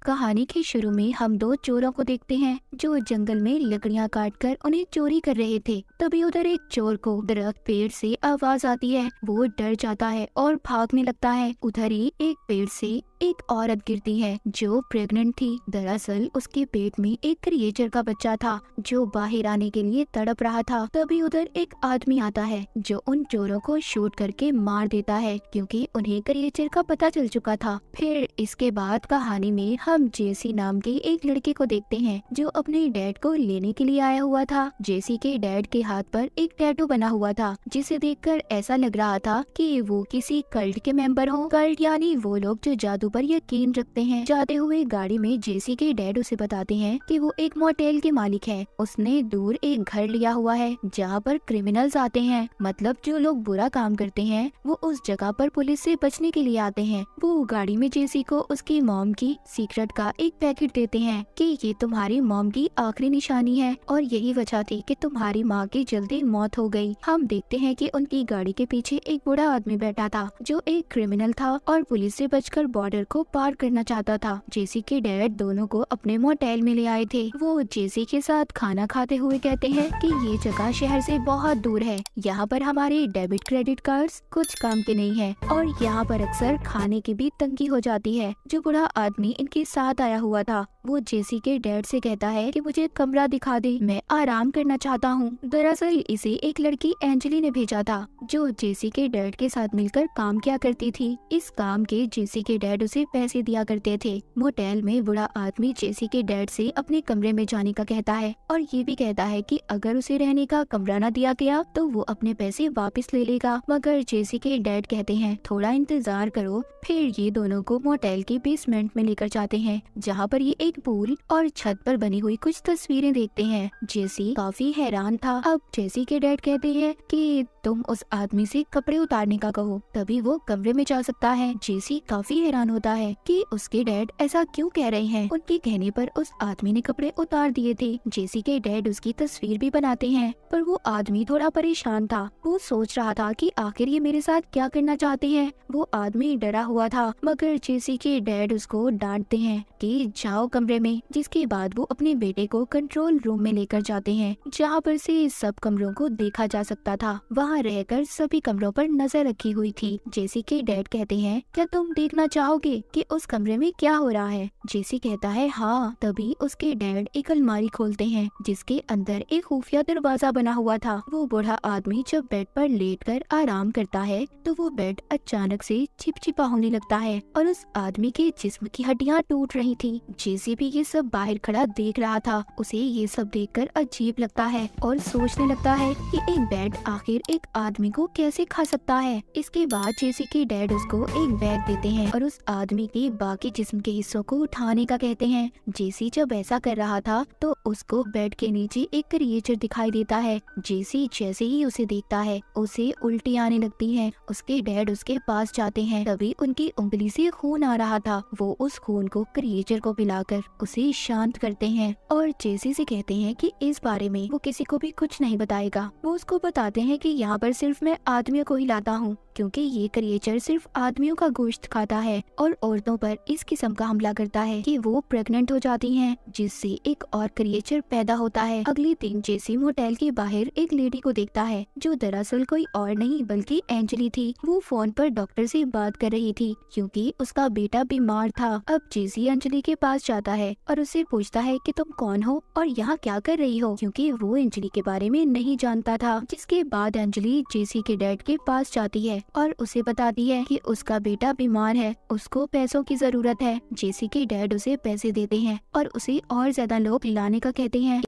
कहानी के शुरू में हम दो चोरों को देखते हैं जो जंगल में लकड़ियां काटकर उन्हें चोरी कर रहे थे। तभी उधर एक चोर को दरख्त पेड़ से आवाज आती है। वो डर जाता है और भागने लगता है। उधर ही एक पेड़ से एक औरत गिरती है जो प्रेग्नेंट थी। दरअसल उसके पेट में एक क्रिएचर का बच्चा था जो बाहर आने के लिए तड़प रहा था। तभी उधर एक आदमी आता है जो उन चोरों को शूट करके मार देता है क्योंकि उन्हें क्रिएचर का पता चल चुका था। फिर इसके बाद कहानी में हम जेसी नाम के एक लड़के को देखते हैं जो अपने डैड को लेने के लिए आया हुआ था। जेसी के डैड के हाथ पर एक टैटू बना हुआ था जिसे देखकर ऐसा लग रहा था कि वो किसी कल्ट के मेंबर हो। कल्ट यानी वो लोग जो जादू पर यकीन रखते हैं। जाते हुए गाड़ी में जेसी के डैड उसे बताते हैं कि वो एक मोटेल के मालिक है। उसने दूर एक घर लिया हुआ है जहाँ पर क्रिमिनल्स आते हैं, मतलब जो लोग बुरा काम करते हैं वो उस जगह पर पुलिस से बचने के लिए आते हैं। वो गाड़ी में जेसी को उसकी मॉम की सीक्रेट का एक पैकेट देते हैं कि ये तुम्हारी मॉम की आखिरी निशानी है और यही वजह थी कि तुम्हारी माँ की जल्दी मौत हो गई। हम देखते हैं कि उनकी गाड़ी के पीछे एक बूढ़ा आदमी बैठा था जो एक क्रिमिनल था और पुलिस से बचकर बॉर्डर को पार करना चाहता था। जेसी के डैड दोनों को अपने मोटेल में ले आए थे। वो जेसी के साथ खाना खाते हुए कहते हैं कि ये जगह शहर से बहुत दूर है, यहाँ पर हमारे डेबिट क्रेडिट कार्ड्स कुछ काम के नहीं है और यहाँ पर अक्सर खाने की भी तंगी हो जाती है। जो बूढ़ा आदमी इनके साथ आया हुआ था वो जेसी के डैड से कहता है कि मुझे कमरा दिखा दे, मैं आराम करना चाहता हूँ। दरअसल इसे एक लड़की एंजली ने भेजा था जो जेसी के डैड के साथ मिलकर काम किया करती थी। इस काम के जेसी के डैड उसे पैसे दिया करते थे। मोटेल में बूढ़ा आदमी जेसी के डैड से अपने कमरे में जाने का कहता है और ये भी कहता है कि अगर उसे रहने का कमरा न दिया गया तो वो अपने पैसे वापस ले लेगा। मगर जेसी के डैड कहते हैं थोड़ा इंतजार करो। फिर ये दोनों को मोटेल के बेसमेंट में लेकर जाते हैं जहाँ पर ये एक पूल और छत पर बनी हुई कुछ तस्वीरें देखते हैं। जेसी काफी हैरान था। अब जेसी के डैड कहते हैं कि तुम उस आदमी से कपड़े उतारने का कहो तभी वो कमरे में जा सकता है। जेसी काफी हैरान होता है कि उसके डैड ऐसा क्यों कह रहे हैं। उनके कहने पर उस आदमी ने कपड़े उतार दिए थे। जेसी के डैड उसकी तस्वीर भी बनाते हैं पर वो आदमी थोड़ा परेशान था। वो सोच रहा था कि आखिर ये मेरे साथ क्या करना चाहते हैं। वो आदमी डरा हुआ था मगर जेसी के डैड उसको डांटते हैं कि जाओ कमरे में। जिसके बाद वो अपने बेटे को कंट्रोल रूम में लेकर जाते हैं जहाँ पर से सब कमरों को देखा जा सकता था। वहाँ रहकर सभी कमरों पर नजर रखी हुई थी। जेसी के डैड कहते हैं क्या तुम देखना चाहोगे कि उस कमरे में क्या हो रहा है। जेसी कहता है हाँ। तभी उसके डैड एक अलमारी खोलते हैं जिसके अंदर एक खुफिया दरवाजा बना हुआ था। वो बूढ़ा आदमी जब बेड पर लेटकर आराम करता है तो वो बेड अचानक से चिपचिपा होने लगता है और उस आदमी के जिस्म की हड्डियां टूट रही थी। जेसी भी ये सब बाहर खड़ा देख रहा था। उसे ये सब देखकर अजीब लगता है और सोचने लगता है कि एक बेड आखिर एक आदमी को कैसे खा सकता है। इसके बाद जेसी के डैड उसको एक बैग देते हैं और उस आदमी के बाकी जिस्म के हिस्सों को उठाने का कहते हैं। जेसी जब ऐसा कर रहा था तो उसको बेड के नीचे एक क्रिएचर दिखाई देता है। जेसी जैसे ही उसे देखता है उसे उल्टी आने लगती है। उसके डैड उसके पास जाते हैं तभी उनकी उंगली से खून आ रहा था। वो उस खून को क्रिएचर को पिलाकर उसे शांत करते हैं और जेसी से कहते हैं कि इस बारे में वो किसी को भी कुछ नहीं बताएगा। वो उसको बताते हैं कि यहाँ पर सिर्फ मैं आदमियों को ही लाता हूँ क्योंकि ये क्रिएचर सिर्फ आदमियों का गोश्त खाता है और औरतों पर इस किस्म का हमला करता है कि वो प्रेग्नेंट हो जाती हैं, जिससे एक और क्रिएचर पैदा होता है। अगले दिन जेसी मोटेल के बाहर एक लेडी को देखता है जो दरअसल कोई और नहीं बल्कि एंजली थी। वो फोन पर डॉक्टर से बात कर रही थी क्योंकि उसका बेटा बीमार था। अब जेसी अंजलि के पास जाता है और उससे पूछता है कि तुम कौन हो और यहाँ क्या कर रही हो, क्योंकि वो अंजलि के बारे में नहीं जानता था। जिसके बाद अंजलि जेसी के डैड के पास जाती है और उसे बताती है कि उसका बेटा बीमार है, उसको पैसों की जरूरत है। जेसी के डैड उसे पैसे देते हैं और उसे और ज्यादा लोग लाने का कहते हैं।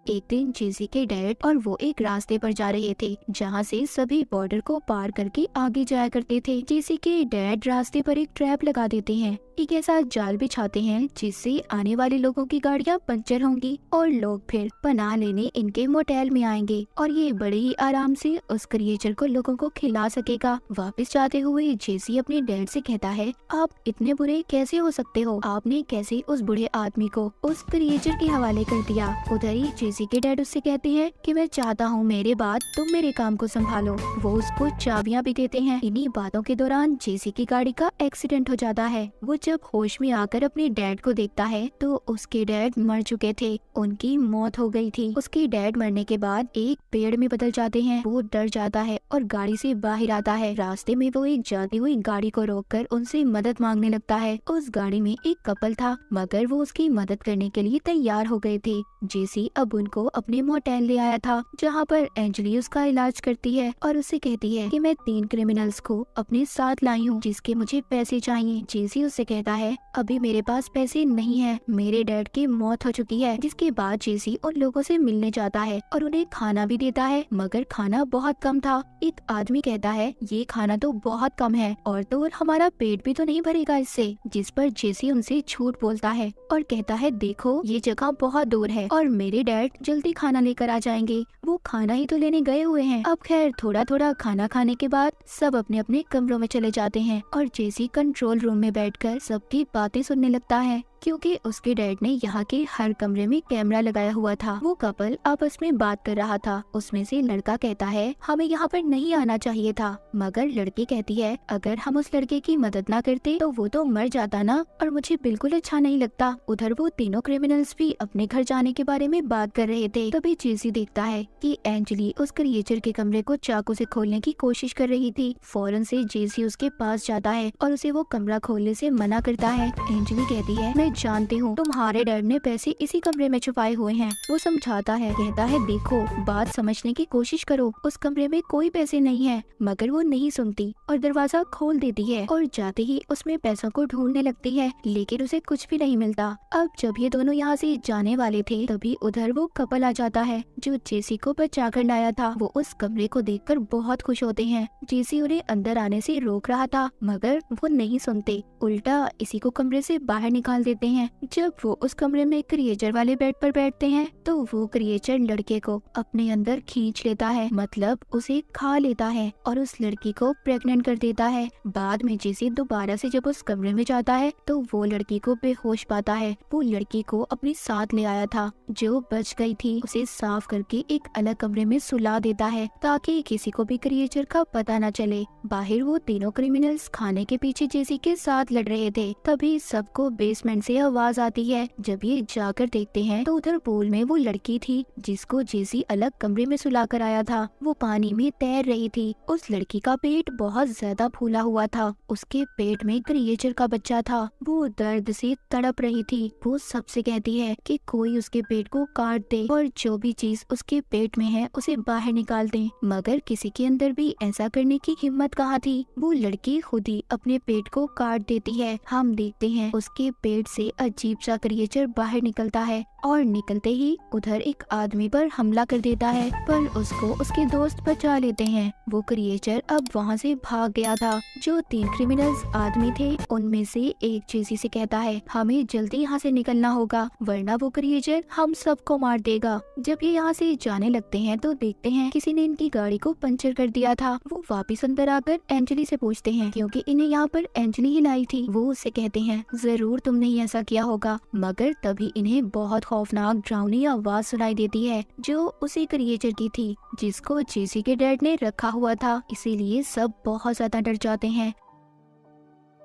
एक दिन जेसी के डैड और वो एक रास्ते पर जा रहे थे जहाँ से सभी बॉर्डर को पार करके आगे जाया करते थे। जेसी के डैड रास्ते पर एक ट्रैप लगा देते हैं, एक ऐसा जाल बिछाते हैं जिससे आने वाले लोगों की गाड़ियाँ पंचर होंगी और लोग फिर पनाह लेने इनके मोटेल में आएंगे और ये बड़े ही आराम से उस क्रिएचर को लोगों को खिला सकेगा। वापस जाते हुए जेसी अपने डैड से कहता है आप इतने बुरे कैसे हो सकते हो, आपने कैसे उस बूढ़े आदमी को उस क्रिएचर के हवाले कर दिया। उधर ही जेसी के डैड उससे कहते हैं कि मैं चाहता हूँ मेरे बाद तुम मेरे काम को संभालो। वो उसको चाबियाँ भी देते हैं। इन्हीं बातों के दौरान जेसी की गाड़ी का एक्सीडेंट हो जाता है। वो जब होश में आकर अपने डैड को देखता है तो उसके डैड मर चुके थे, उनकी मौत हो गई थी। उसके डैड मरने के बाद एक पेड़ में बदल जाते हैं। वो डर जाता है और गाड़ी से बाहर आता है। रास्ते में वो एक जाती हुई गाड़ी को रोककर उनसे मदद मांगने लगता है। उस गाड़ी में एक कपल था, मगर वो उसकी मदद करने के लिए तैयार हो गए थे। जेसी अब उनको अपने मोटेल ले आया था, जहाँ पर एंजली उसका इलाज करती है और उससे कहती है कि मैं 3 क्रिमिनल्स को अपने साथ लाई हूँ जिसके मुझे पैसे चाहिए। जेसी उससे कहता है अभी मेरे पास पैसे नहीं है, मेरे डैड की मौत हो चुकी है। जिसके बाद जेसी उन लोगों से मिलने जाता है और उन्हें खाना भी देता है, मगर खाना बहुत कम था। एक आदमी कहता है ये खाना तो बहुत कम है और तो और हमारा पेट भी तो नहीं भरेगा इससे। जिस पर जेसी उनसे झूठ बोलता है और कहता है देखो ये जगह बहुत दूर है और मेरे डैड जल्दी खाना लेकर आ जाएंगे, वो खाना ही तो लेने गए हुए हैं। अब खैर थोड़ा थोड़ा खाना खाने के बाद सब अपने अपने कमरों में चले जाते हैं और जेसी कंट्रोल रूम में बैठकर सबकी बातें सुनने लगता है, क्योंकि उसके डैड ने यहाँ के हर कमरे में कैमरा लगाया हुआ था। वो कपल आपस में बात कर रहा था। उसमें से लड़का कहता है हमें यहाँ पर नहीं आना चाहिए था, मगर लड़की कहती है अगर हम उस लड़के की मदद ना करते तो वो तो मर जाता ना, और मुझे बिल्कुल अच्छा नहीं लगता। उधर वो तीनों क्रिमिनल्स भी अपने घर जाने के बारे में बात कर रहे थे। तभी जेसी देखता है कि एंजली उस क्रिएचर के कमरे को चाकू से खोलने की कोशिश कर रही थी। फौरन से जेसी उसके पास जाता है और उसे वो कमरा खोलने से मना करता है। एंजली कहती है मैं जानती हूँ तुम्हारे डैड ने पैसे इसी कमरे में छुपाए हुए हैं। वो समझाता है, कहता है देखो बात समझने की कोशिश करो, उस कमरे में कोई पैसे नहीं है। मगर वो नहीं सुनती और दरवाजा खोल देती है और जाते ही उसमें पैसों को ढूंढने लगती है, लेकिन उसे कुछ भी नहीं मिलता। अब जब ये दोनों यहाँ से जाने वाले थे तभी उधर वो कपल आ जाता है जो जेसी को बचा कर लाया था। वो उस कमरे को देखकर बहुत खुश होते हैं। जेसी उन्हें अंदर आने से रोक रहा था, मगर वो नहीं सुनते, उल्टा इसी को कमरे से बाहर निकाल देते हैं। जब वो उस कमरे में क्रिएचर वाले बेड पर बैठते हैं तो वो क्रिएचर लड़के को अपने अंदर खींच लेता है, मतलब उसे खा लेता है और उस लड़की को प्रेग्नेंट कर देता है। बाद में जेसी दोबारा से जब उस कमरे में जाता है तो वो लड़की को बेहोश पाता है। वो लड़की को अपने साथ ले आया था जो बच गई थी, उसे साफ करके एक अलग कमरे में सुला देता है ताकि किसी को भी क्रिएचर का पता न चले। बाहर वो तीनों क्रिमिनल्स खाने के पीछे जेसी के साथ लड़ रहे थे। तभी सबको बेसमेंट से आवाज आती है। जब ये जाकर देखते हैं तो उधर पूल में वो लड़की थी जिसको जेसी अलग कमरे में सुला कर आया था। वो पानी में तैर रही थी। उस लड़की का पेट बहुत ज्यादा फूला हुआ था। उसके पेट में क्रिएचर का बच्चा था। वो दर्द से तड़प रही थी। वो सबसे कहती है कि कोई उसके पेट को काट दे और जो भी चीज उसके पेट में है उसे बाहर निकाल दे, मगर किसी के अंदर भी ऐसा करने की हिम्मत कहाँ थी। वो लड़की खुद ही अपने पेट को काट देती है। हम देखते हैं उसके पेट से अजीब सा क्रिएचर बाहर निकलता है और निकलते ही उधर एक आदमी पर हमला कर देता है, पर उसको उसके दोस्त बचा लेते हैं। वो क्रिएचर अब वहाँ से भाग गया था। जो 3 क्रिमिनल्स आदमी थे उनमें से एक जेसी से कहता है हमें जल्दी यहाँ से निकलना होगा वरना वो क्रिएचर हम सबको मार देगा। जब ये यहाँ से जाने लगते हैं तो देखते हैं किसी ने इनकी गाड़ी को पंचर कर दिया था। वो वापिस अंदर आकर एंजली से पूछते हैं क्योंकि इन्हें यहाँ पर एंजली ही लाई थी। वो उससे कहते हैं जरूर तुमने ही ऐसा किया होगा, मगर तभी इन्हें बहुत खौफनाक डरावनी आवाज सुनाई देती है जो उसी क्रिएचर की थी जिसको जेसी के डैड ने रखा हुआ था। इसीलिए सब बहुत ज्यादा डर जाते हैं।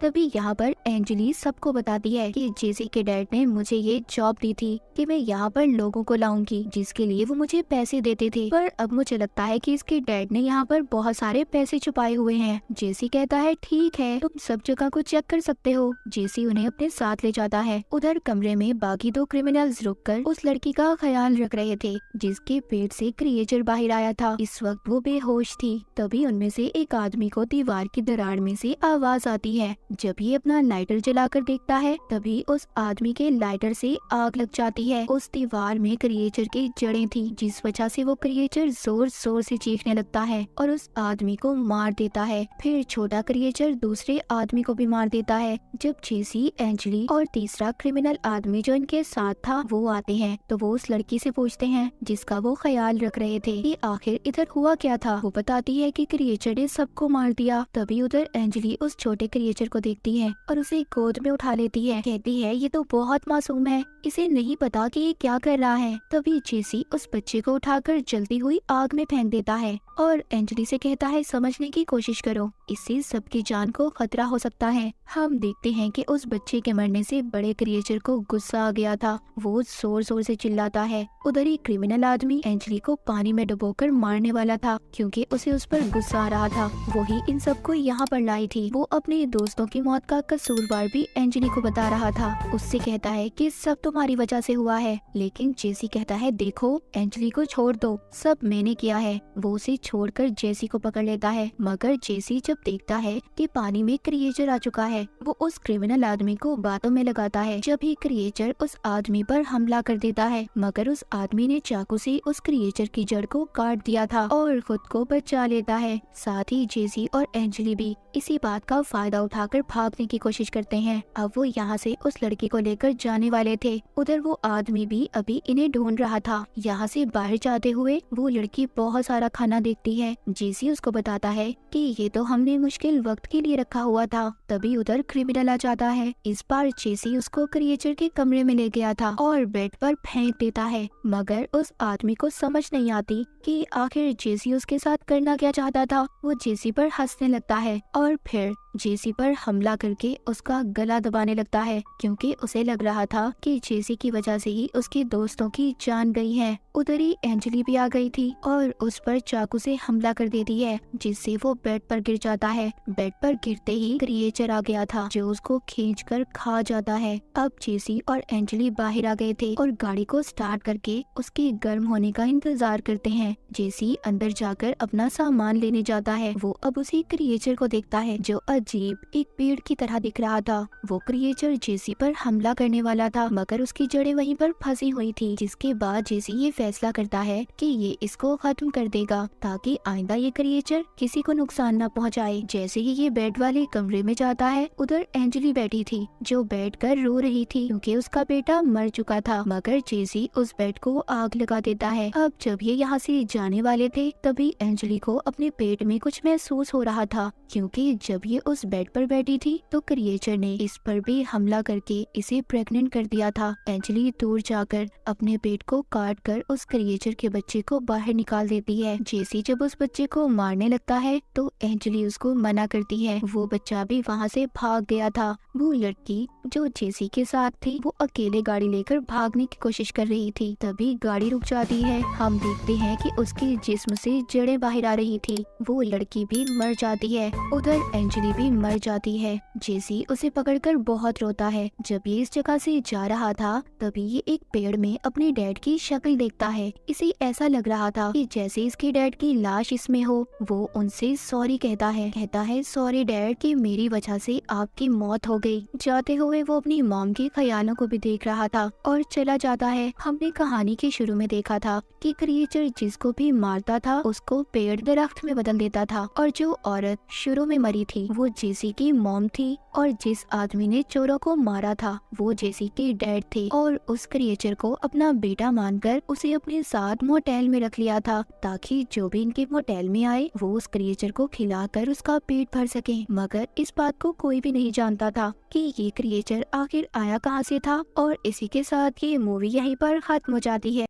तभी यहाँ पर एंजली सबको बताती है कि जेसी के डैड ने मुझे ये जॉब दी थी कि मैं यहाँ पर लोगों को लाऊंगी, जिसके लिए वो मुझे पैसे देते थे, पर अब मुझे लगता है कि इसके डैड ने यहाँ पर बहुत सारे पैसे छुपाए हुए हैं। जेसी कहता है ठीक है तुम सब जगह को चेक कर सकते हो। जेसी उन्हें अपने साथ ले जाता है। उधर कमरे में बाकी 2 क्रिमिनल्स रुककर उस लड़की का ख्याल रख रहे थे जिसके पेट से क्रिएचर बाहर आया था। इस वक्त वो बेहोश थी। तभी उनमें से एक आदमी को दीवार की दरार में से आवाज आती है। जब ये अपना लाइटर जलाकर देखता है तभी उस आदमी के लाइटर से आग लग जाती है। उस दीवार में क्रिएचर की जड़ें थी जिस वजह से वो क्रिएचर जोर जोर से चीखने लगता है और उस आदमी को मार देता है। फिर छोटा क्रिएचर दूसरे आदमी को भी मार देता है। जब जेसी, एंजली और तीसरा क्रिमिनल आदमी जो इनके साथ था वो आते हैं तो वो उस लड़की से पूछते हैं जिसका वो ख्याल रख रहे थे कि आखिर इधर हुआ क्या था। वो बताती है कि क्रिएचर ने सबको मार दिया। तभी उधर एंजली उस छोटे क्रिएचर को को देखती है और उसे गोद में उठा लेती है। कहती है ये तो बहुत मासूम है, इसे नहीं पता कि ये क्या कर रहा है। तभी जेसी उस बच्चे को उठाकर जलती हुई आग में फेंक देता है और एंजली से कहता है समझने की कोशिश करो, इससे सबकी जान को खतरा हो सकता है। हम देखते हैं कि उस बच्चे के मरने से बड़े क्रिएचर को गुस्सा आ गया था। वो जोर जोर से चिल्लाता है। उधर ही क्रिमिनल आदमी एंजली को पानी में डुबोकर मारने वाला था क्योंकि उसे उस पर गुस्सा आ रहा था। वही इन सबको यहाँ पर लाई थी। वो अपने दोस्तों की मौत का कसूरवार भी एंजली को बता रहा था। उससे कहता है कि सब तुम्हारी वजह से हुआ है, लेकिन जेसी कहता है देखो एंजली को छोड़ दो, सब मैंने किया है। वो उसे छोड़कर जेसी को पकड़ लेता है, मगर जेसी जब देखता है कि पानी में क्रिएचर आ चुका है, वो उस क्रिमिनल आदमी को बातों में लगाता है। जब ही क्रिएचर उस आदमी पर हमला कर देता है, मगर उस आदमी ने चाकू से उस क्रिएचर की जड़ को काट दिया था और खुद को बचा लेता है। साथ ही जेसी और एंजली भी इसी बात का फायदा उठाकर भागने की कोशिश करते हैं। अब वो यहाँ से उस लड़की को लेकर जाने वाले थे। उधर वो आदमी भी अभी इन्हें ढूंढ रहा था। यहाँ से बाहर जाते हुए वो लड़की बहुत सारा खाना देखती है। जेसी उसको बताता है कि ये तो हमने मुश्किल वक्त के लिए रखा हुआ था। तभी उधर क्रिमिनल आ जाता है। इस बार जेसी उसको क्रिएचर के कमरे में ले गया था और बेड पर फेंक देता है, मगर उस आदमी को समझ नहीं आती कि आखिर जेसी उसके साथ करना क्या चाहता था। वो जेसी पर हंसने लगता है और फिर जेसी पर हमला करके उसका गला दबाने लगता है क्योंकि उसे लग रहा था कि जेसी की वजह से ही उसके दोस्तों की जान गई है। उधर ही एंजली भी आ गई थी और उस पर चाकू से हमला कर देती है, जिससे वो बेड पर गिर जाता है। बेड पर गिरते ही क्रिएचर आ गया था जो उसको खींचकर खा जाता है। अब जेसी और एंजली बाहर आ गए थे और गाड़ी को स्टार्ट करके उसके गर्म होने का इंतजार करते हैं। जेसी अंदर जाकर अपना सामान लेने जाता है। वो अब उसी क्रिएचर को देखता है जो अजीब एक पेड़ की तरह दिख रहा था। वो क्रिएचर जेसी पर हमला करने वाला था, मगर उसकी जड़ें वहीं पर फंसी हुई थी। जिसके बाद जेसी ये फैसला करता है कि ये इसको खत्म कर देगा ताकि आइंदा ये क्रिएचर किसी को नुकसान न पहुंचाए। जैसे ही ये बेड वाले कमरे में जाता है, उधर एंजली बैठी थी जो बैठकर रो रही थी क्योंकि उसका बेटा मर चुका था, मगर जेसी उस बेड को आग लगा देता है। अब जब ये यहाँ से जाने वाले थे, तभी एंजली को अपने पेट में कुछ महसूस हो रहा था क्योंकि जब ये उस बेड पर बैठी थी तो क्रिएचर ने इस पर भी हमला करके इसे प्रेग्नेंट कर दिया था। एंजली दूर जाकर अपने पेट को काट कर उस क्रिएचर के बच्चे को बाहर निकाल देती है। जेसी जब उस बच्चे को मारने लगता है तो एंजली उसको मना करती है। वो बच्चा भी वहाँ से भाग गया था। वो लड़की जो जेसी के साथ थी वो अकेले गाड़ी लेकर भागने की कोशिश कर रही थी। तभी गाड़ी रुक जाती है। हम देखते हैं कि उसके जिस्म से जड़ें बाहर आ रही थी। वो लड़की भी मर जाती है। उधर एंजली भी मर जाती है। जेसी उसे पकड़कर बहुत रोता है। जब ये इस जगह से जा रहा था तभी ये एक पेड़ में अपने डैड की शक्ल देखता है। इसे ऐसा लग रहा था कि जैसे इसके डैड की लाश इसमें हो। वो उनसे सॉरी कहता है सॉरी डैड कि मेरी वजह से आपकी मौत हो गई। जाते हुए वो अपनी मॉम के ख्यालों को भी देख रहा था और चला जाता है। हमने कहानी के शुरू में देखा था कि क्रिएचर जिसको भी मारता था उसको पेड़ दरख्त में बदल देता था, और जो औरत शुरू में मरी थी वो जेसी की मॉम थी, और जिस आदमी ने चोरों को मारा था वो जेसी के डैड थे। और उस क्रिएचर को अपना बेटा मानकर उसे अपने साथ मोटेल में रख लिया था ताकि जो भी इनके मोटेल में आए वो उस क्रिएचर को खिलाकर उसका पेट भर सके। मगर इस बात को कोई भी नहीं जानता था कि ये क्रिएचर आखिर आया कहाँ से था। और इसी के साथ ये मूवी यहीं पर खत्म हो जाती है।